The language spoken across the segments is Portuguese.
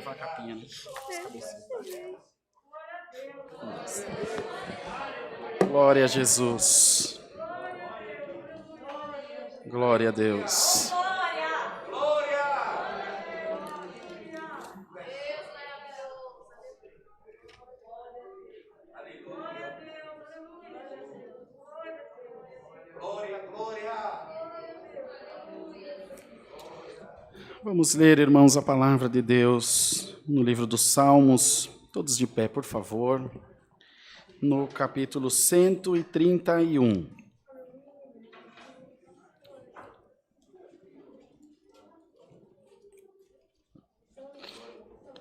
Levar a capinha, né? Glória a Jesus. Glória a Deus. Vamos ler, irmãos, a palavra de Deus no livro dos Salmos, todos de pé, por favor, no capítulo 131.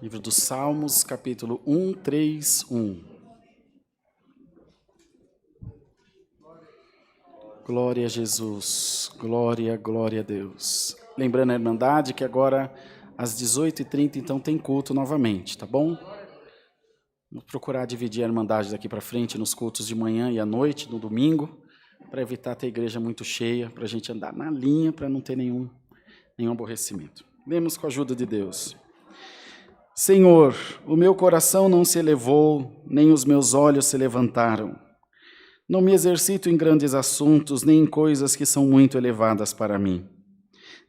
Livro dos Salmos, capítulo 131. Glória a Jesus, glória, glória a Deus. Lembrando a Irmandade que agora, às 18h30, então, tem culto novamente, tá bom? Vou procurar dividir a Irmandade daqui para frente nos cultos de manhã e à noite, no domingo, para evitar ter a igreja muito cheia, para a gente andar na linha, para não ter nenhum aborrecimento. Lemos com a ajuda de Deus. Senhor, o meu coração não se elevou, nem os meus olhos se levantaram. Não me exercito em grandes assuntos, nem em coisas que são muito elevadas para mim.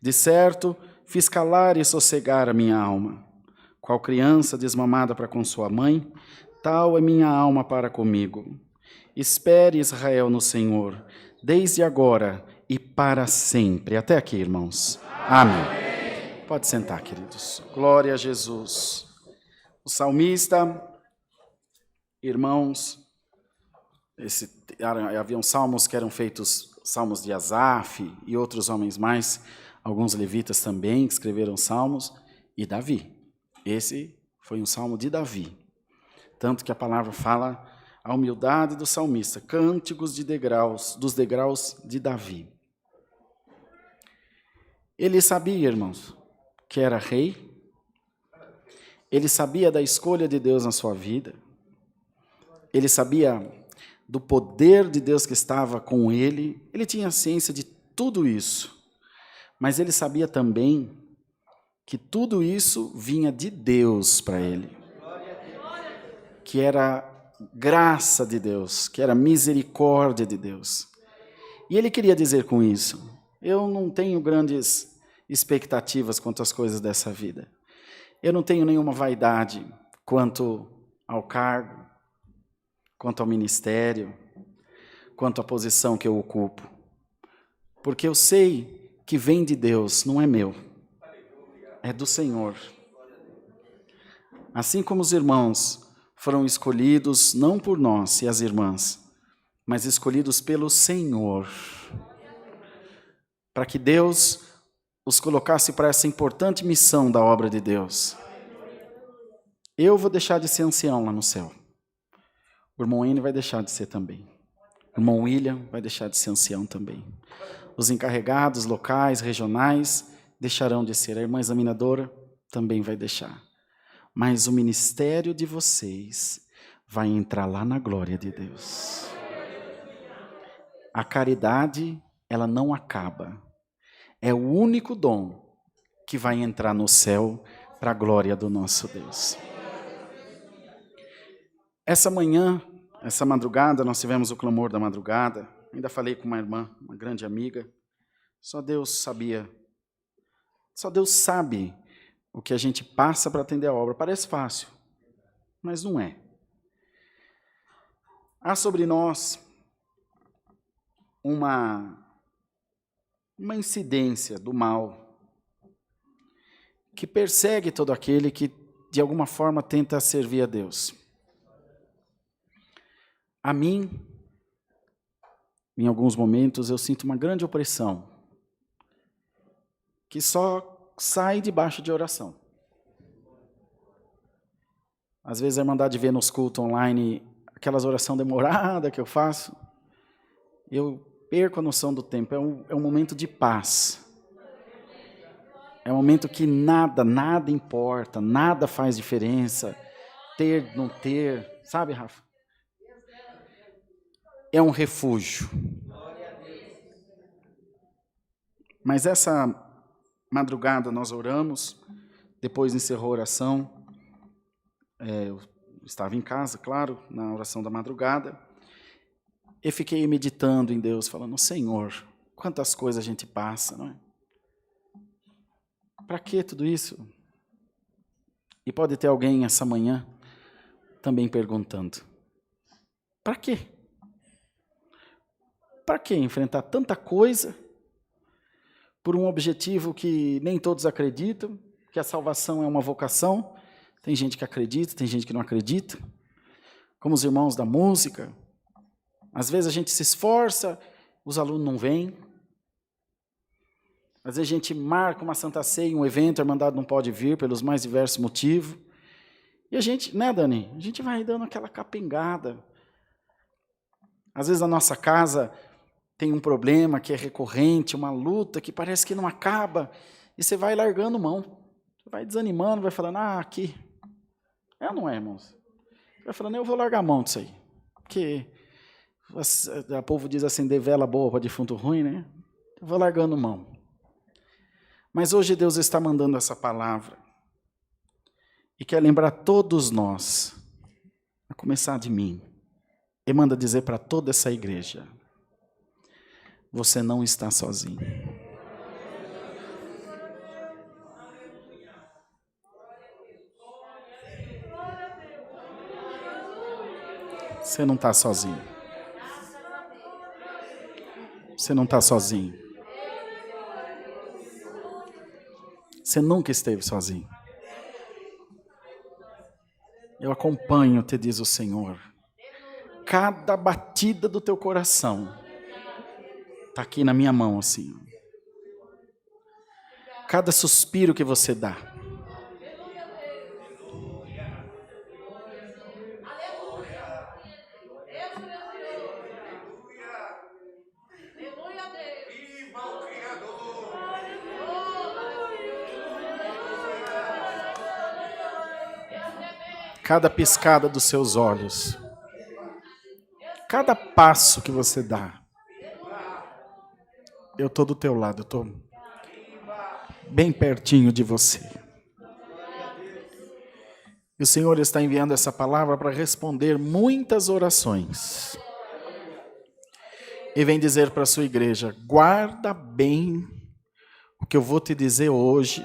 De certo, fiz calar e sossegar a minha alma. Qual criança desmamada para com sua mãe, tal é minha alma para comigo. Espere, Israel, no Senhor, desde agora e para sempre. Até aqui, irmãos. Amém. Pode sentar, queridos. Glória a Jesus. O salmista, irmãos, haviam salmos que eram feitos, salmos de Asaf e outros homens mais, alguns levitas também que escreveram salmos, e Davi. Esse foi um salmo de Davi. Tanto que a palavra fala a humildade do salmista, cânticos dos degraus de Davi. Ele sabia, irmãos, que era rei, ele sabia da escolha de Deus na sua vida, ele sabia do poder de Deus que estava com ele, ele tinha ciência de tudo isso, mas ele sabia também que tudo isso vinha de Deus para ele, que era graça de Deus, que era misericórdia de Deus. E ele queria dizer com isso, eu não tenho grandes expectativas quanto às coisas dessa vida, eu não tenho nenhuma vaidade quanto ao cargo, quanto ao ministério, quanto à posição que eu ocupo. Porque eu sei que vem de Deus, não é meu, é do Senhor. Assim como os irmãos foram escolhidos, não por nós e as irmãs, mas escolhidos pelo Senhor, para que Deus os colocasse para essa importante missão da obra de Deus. Eu vou deixar de ser ancião lá no céu. O irmão N vai deixar de ser também. O irmão William vai deixar de ser ancião também. Os encarregados locais, regionais, deixarão de ser. A irmã examinadora também vai deixar. Mas o ministério de vocês vai entrar lá na glória de Deus. A caridade, ela não acaba. É o único dom que vai entrar no céu para a glória do nosso Deus. Essa manhã, essa madrugada, nós tivemos o clamor da madrugada. Ainda falei com uma irmã, uma grande amiga. Só Deus sabia. Só Deus sabe o que a gente passa para atender a obra. Parece fácil, mas não é. Há sobre nós uma incidência do mal que persegue todo aquele que, de alguma forma, tenta servir a Deus. A mim, em alguns momentos, eu sinto uma grande opressão, que só sai debaixo de oração. Às vezes a Irmandade vê nos cultos online aquelas orações demoradas que eu faço, eu perco a noção do tempo, é um momento de paz. É um momento que nada importa, nada faz diferença, ter, não ter, sabe, Rafa? É um refúgio. Mas essa madrugada nós oramos, depois encerrou a oração, Eu estava em casa, claro, na oração da madrugada, e fiquei meditando em Deus, falando, Senhor, quantas coisas a gente passa, não é? Para que tudo isso? E pode ter alguém essa manhã também perguntando, para quê? Para que enfrentar tanta coisa por um objetivo que nem todos acreditam, que a salvação é uma vocação? Tem gente que acredita, tem gente que não acredita. Como os irmãos da música. Às vezes a gente se esforça, os alunos não vêm. Às vezes a gente marca uma Santa Ceia, um evento, a Irmandade não pode vir pelos mais diversos motivos. E a gente, né, Dani? A gente vai dando aquela capengada. Às vezes a nossa casa tem um problema que é recorrente, uma luta que parece que não acaba, e você vai largando mão. Você vai desanimando, vai falando, aqui. É ou não é, irmãos? Vai falando, eu vou largar a mão disso aí. Porque o povo diz assim, dê vela boa para defunto ruim, né? Eu vou largando mão. Mas hoje Deus está mandando essa palavra. E quer lembrar todos nós, a começar de mim, e manda dizer para toda essa igreja, você não está sozinho. Você não está sozinho. Você não está sozinho. Você nunca esteve sozinho. Eu acompanho, te diz o Senhor. Cada batida do teu coração está aqui na minha mão, assim. Cada suspiro que você dá. Cada piscada dos seus olhos, cada passo que você dá, eu estou do teu lado, eu estou bem pertinho de você. E o Senhor está enviando essa palavra para responder muitas orações. E vem dizer para a sua igreja, guarda bem o que eu vou te dizer hoje,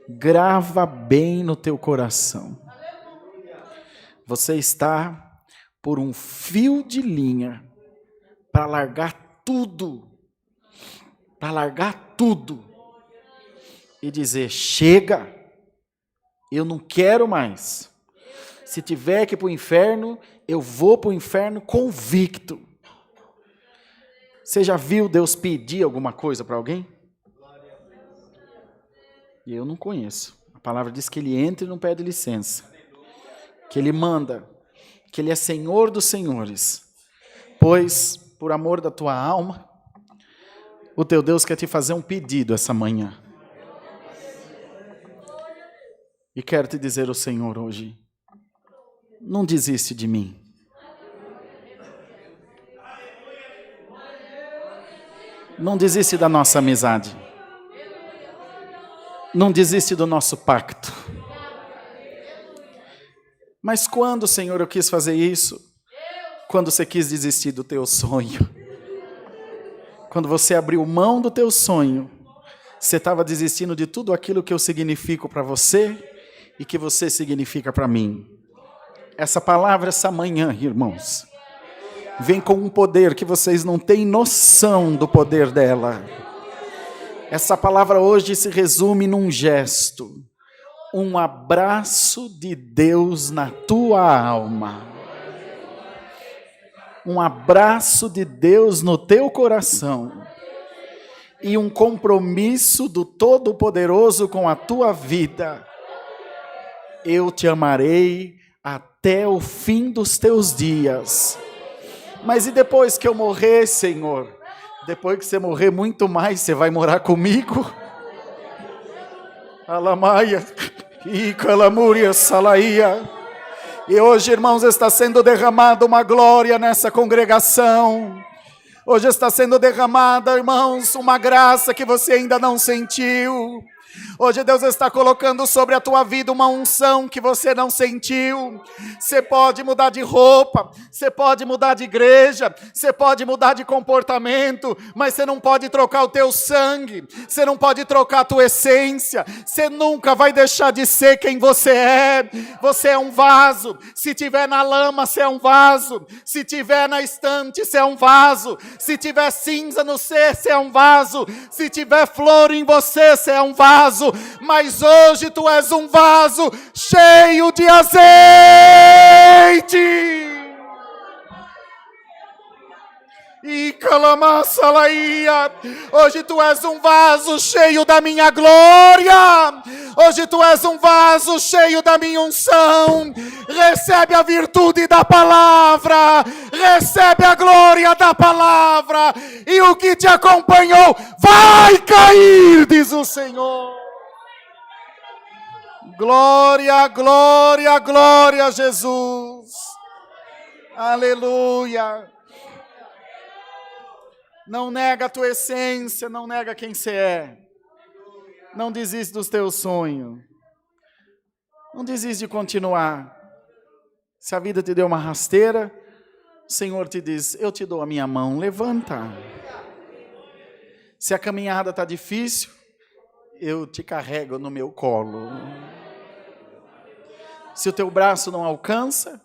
grava bem no teu coração. Você está por um fio de linha para largar tudo e dizer, chega, eu não quero mais. Se tiver que ir para o inferno, eu vou para o inferno convicto. Você já viu Deus pedir alguma coisa para alguém? E eu não conheço. A palavra diz que ele entra e não pede licença. Que ele manda, que ele é Senhor dos senhores. Pois, por amor da tua alma, o teu Deus quer te fazer um pedido essa manhã. E quero te dizer o Senhor hoje, não desiste de mim. Não desiste da nossa amizade. Não desiste do nosso pacto. Mas quando, Senhor, eu quis fazer isso? Quando você quis desistir do teu sonho. Quando você abriu mão do teu sonho, você estava desistindo de tudo aquilo que eu significo para você e que você significa para mim. Essa palavra, essa manhã, irmãos, vem com um poder que vocês não têm noção do poder dela. Essa palavra hoje se resume num gesto. Um abraço de Deus na tua alma. Um abraço de Deus no teu coração. E um compromisso do Todo-Poderoso com a tua vida. Eu te amarei até o fim dos teus dias. Mas e depois que eu morrer, Senhor? Depois que você morrer muito mais, você vai morar comigo? Alamaia, Icalamúria, Salaia. E hoje, irmãos, está sendo derramada uma glória nessa congregação. Hoje está sendo derramada, irmãos, uma graça que você ainda não sentiu. Hoje Deus está colocando sobre a tua vida uma unção que você não sentiu. Você pode mudar de roupa, você pode mudar de igreja, você pode mudar de comportamento, mas você não pode trocar o teu sangue, você não pode trocar a tua essência, você nunca vai deixar de ser quem você é. Você é um vaso, se tiver na lama, você é um vaso, se tiver na estante, você é um vaso, se tiver cinza no ser, você é um vaso, se tiver flor em você, você é um vaso, mas hoje tu és um vaso cheio de azeite. E calamassalaia, hoje tu és um vaso cheio da minha glória, hoje tu és um vaso cheio da minha unção. Recebe a virtude da palavra, recebe a glória da palavra, e o que te acompanhou vai cair, diz o Senhor. Glória, glória, glória a Jesus. Aleluia. Não nega a tua essência, não nega quem você é. Não desiste dos teus sonhos. Não desiste de continuar. Se a vida te deu uma rasteira, o Senhor te diz, eu te dou a minha mão, levanta. Se a caminhada está difícil, eu te carrego no meu colo. Se o teu braço não alcança,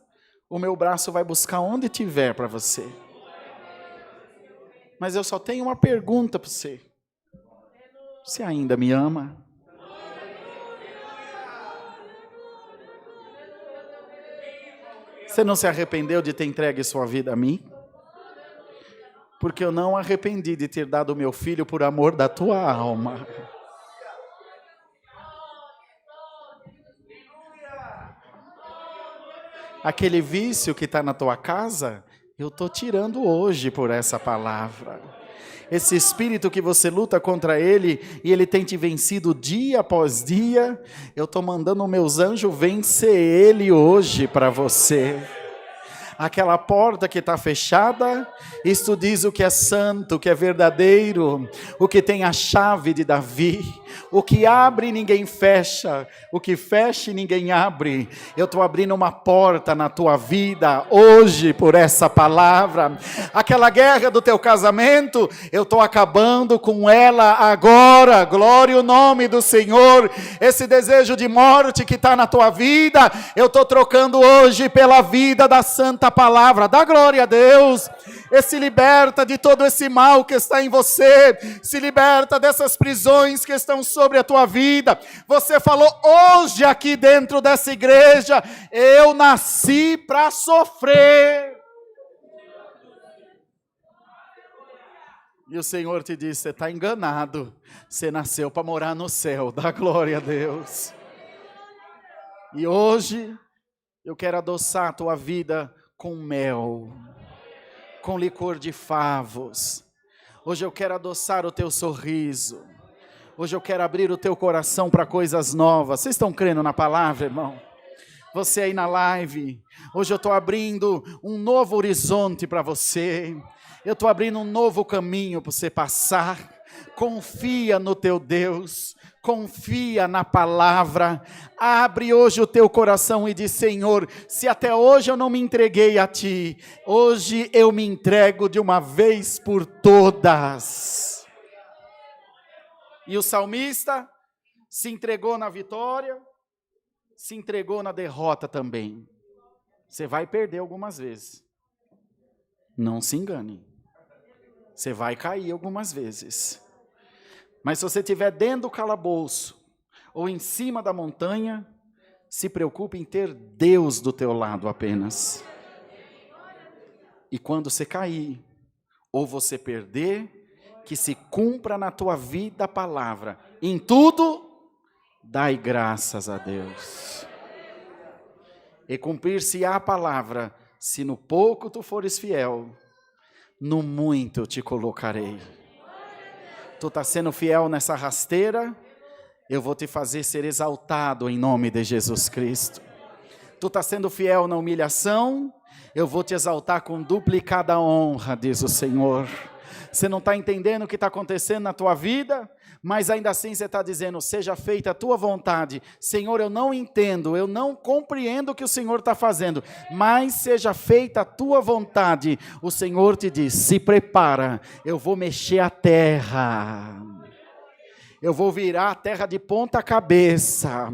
o meu braço vai buscar onde tiver para você. Mas eu só tenho uma pergunta para você. Você ainda me ama? Você não se arrependeu de ter entregue sua vida a mim? Porque eu não arrependi de ter dado o meu filho por amor da tua alma. Aquele vício que está na tua casa, eu estou tirando hoje por essa palavra. Esse espírito que você luta contra ele, e ele tem te vencido dia após dia, eu estou mandando meus anjos vencer ele hoje para você. Aquela porta que está fechada, isto diz o que é santo, o que é verdadeiro, o que tem a chave de Davi, o que abre ninguém fecha, o que fecha ninguém abre. Eu estou abrindo uma porta na tua vida hoje por essa palavra. Aquela guerra do teu casamento, eu estou acabando com ela agora, glória ao nome do Senhor. Esse desejo de morte que está na tua vida, eu estou trocando hoje pela vida da santa palavra. Dá glória a Deus. E se liberta de todo esse mal que está em você, se liberta dessas prisões que estão sobre a tua vida. Você falou hoje aqui dentro dessa igreja, eu nasci para sofrer. E o Senhor te disse, você está enganado, você nasceu para morar no céu. Dá glória a Deus. E hoje eu quero adoçar a tua vida com mel, com licor de favos. Hoje eu quero adoçar o teu sorriso. Hoje eu quero abrir o teu coração para coisas novas. Vocês estão crendo na palavra, irmão? Você aí na live, hoje eu estou abrindo um novo horizonte para você. Eu estou abrindo um novo caminho para você passar. Confia no teu Deus. Confia na palavra, abre hoje o teu coração e diz, Senhor, se até hoje eu não me entreguei a Ti, hoje eu me entrego de uma vez por todas. E o salmista se entregou na vitória, se entregou na derrota também. Você vai perder algumas vezes, não se engane, você vai cair algumas vezes. Mas se você estiver dentro do calabouço, ou em cima da montanha, se preocupe em ter Deus do teu lado apenas. E quando você cair, ou você perder, que se cumpra na tua vida a palavra. Em tudo, dai graças a Deus. E cumprir-se-á a palavra, se no pouco tu fores fiel, no muito te colocarei. Tu está sendo fiel nessa rasteira, eu vou te fazer ser exaltado em nome de Jesus Cristo. Tu está sendo fiel na humilhação, eu vou te exaltar com duplicada honra, diz o Senhor. Você não está entendendo o que está acontecendo na tua vida, mas ainda assim você está dizendo, seja feita a tua vontade. Senhor, eu não entendo, eu não compreendo o que o Senhor está fazendo, mas seja feita a tua vontade. O Senhor te diz, se prepara, eu vou mexer a terra. Eu vou virar a terra de ponta cabeça,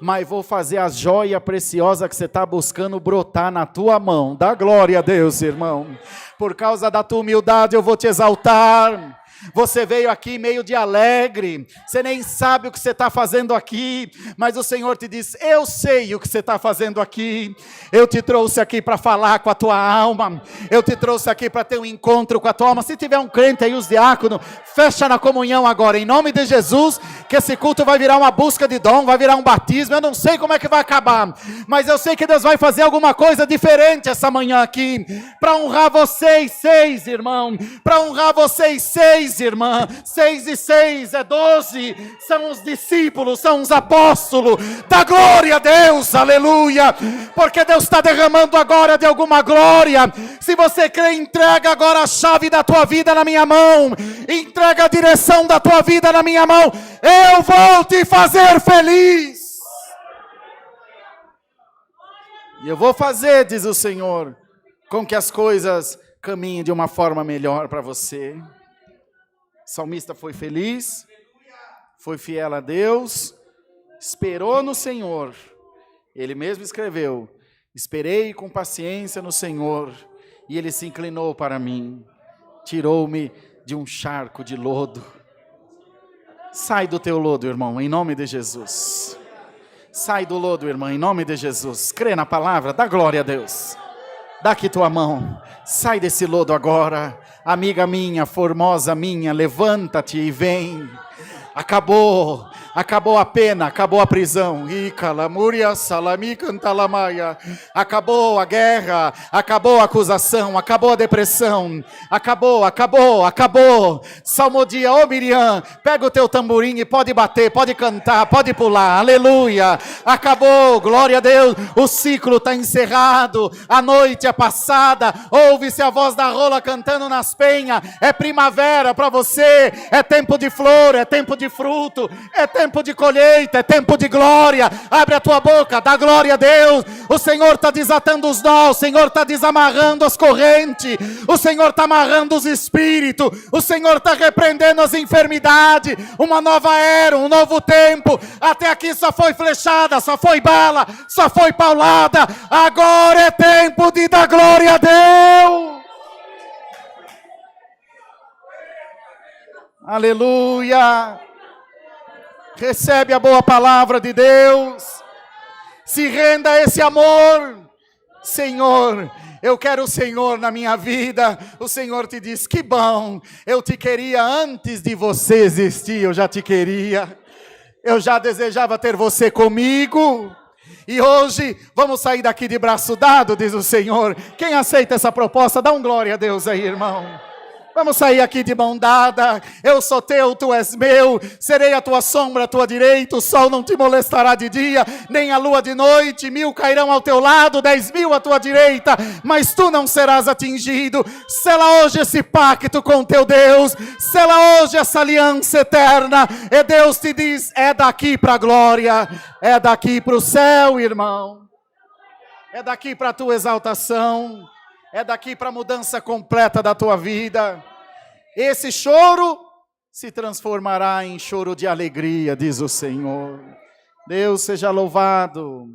mas vou fazer a joia preciosa que você está buscando brotar na tua mão. Dá glória a Deus, irmão. Por causa da tua humildade eu vou te exaltar. Você veio aqui meio de alegre, você nem sabe o que você está fazendo aqui, mas o Senhor te diz, eu sei o que você está fazendo aqui, eu te trouxe aqui para falar com a tua alma, eu te trouxe aqui para ter um encontro com a tua alma. Se tiver um crente aí, os diáconos, fecha na comunhão agora, em nome de Jesus, que esse culto vai virar uma busca de dom, vai virar um batismo, eu não sei como é que vai acabar, mas eu sei que Deus vai fazer alguma coisa diferente essa manhã aqui, para honrar vocês 6, irmão, para honrar vocês 6, irmã, 6 e 6 é 12, são os discípulos, são os apóstolos, dá glória a Deus, aleluia, porque Deus está derramando agora de alguma glória. Se você crê, entrega agora a chave da tua vida na minha mão, entrega a direção da tua vida na minha mão, eu vou te fazer feliz, e eu vou fazer, diz o Senhor, com que as coisas caminhem de uma forma melhor para você. O salmista foi feliz, foi fiel a Deus, esperou no Senhor. Ele mesmo escreveu, esperei com paciência no Senhor, e Ele se inclinou para mim, tirou-me de um charco de lodo. Sai do teu lodo, irmão, em nome de Jesus. Sai do lodo, irmão, em nome de Jesus. Crê na palavra, dá glória a Deus. Dá aqui tua mão, sai desse lodo agora. Amiga minha, formosa minha, levanta-te e vem. Acabou a pena, acabou a prisão. Acabou a guerra, acabou a acusação, acabou a depressão. Acabou. Salmodia, ô Miriam, pega o teu tamborim e pode bater, pode cantar, pode pular. Aleluia. Acabou, glória a Deus. O ciclo está encerrado, a noite é passada. Ouve-se a voz da rola cantando nas penhas. É primavera para você, é tempo de flor, é tempo de fruto, é tempo de colheita, é tempo de glória. Abre a tua boca, dá glória a Deus. O Senhor está desatando os nós, o Senhor está desamarrando as correntes, o Senhor está amarrando os espíritos, o Senhor está repreendendo as enfermidades. Uma nova era, um novo tempo. Até aqui só foi flechada, só foi bala, só foi paulada. Agora é tempo de dar glória a Deus. Aleluia. Recebe a boa palavra de Deus. Se renda a esse amor. Senhor, eu quero o Senhor na minha vida. O Senhor te diz, que bom. Eu te queria antes de você existir. Eu já te queria. Eu já desejava ter você comigo. E hoje vamos sair daqui de braço dado, diz o Senhor. Quem aceita essa proposta, dá um glória a Deus aí, irmão. Vamos sair aqui de mão dada. Eu sou teu, tu és meu. Serei a tua sombra, a tua direita. O sol não te molestará de dia, nem a lua de noite. 1000 cairão ao teu lado, 10.000 à tua direita, mas tu não serás atingido. Sela hoje esse pacto com teu Deus. Sela hoje essa aliança eterna. E Deus te diz, é daqui para a glória. É daqui para o céu, irmão. É daqui para a tua exaltação. É daqui para a mudança completa da tua vida. Esse choro se transformará em choro de alegria, diz o Senhor. Deus seja louvado.